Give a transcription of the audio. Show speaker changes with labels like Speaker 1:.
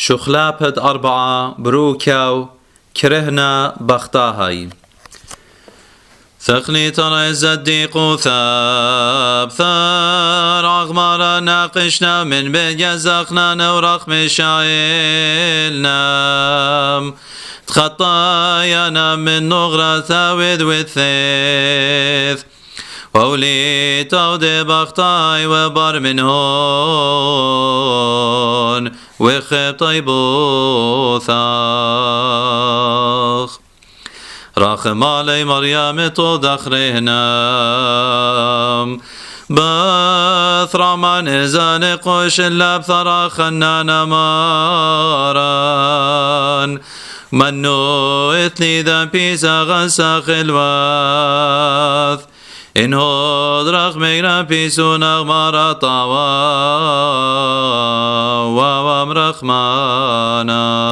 Speaker 1: شخلابد أربعة بروكاو كرهنا بختاهاي ثقلي ترى الزديق ثاب ثار أغمار ناقشنا من بجزقنا نورق مشايلنا خطايانا من نغرة ثاوذ والثيث وولي تودي بختاي وبر من هون وخب طيبوثاخ رحم علي مريم تدخرهنا بثر من إزان قش اللبثر خنان ماران منو إثني ذنبي سغسخ الوث إن هود رغم ربيسون أغمار طوا وامرخ مانا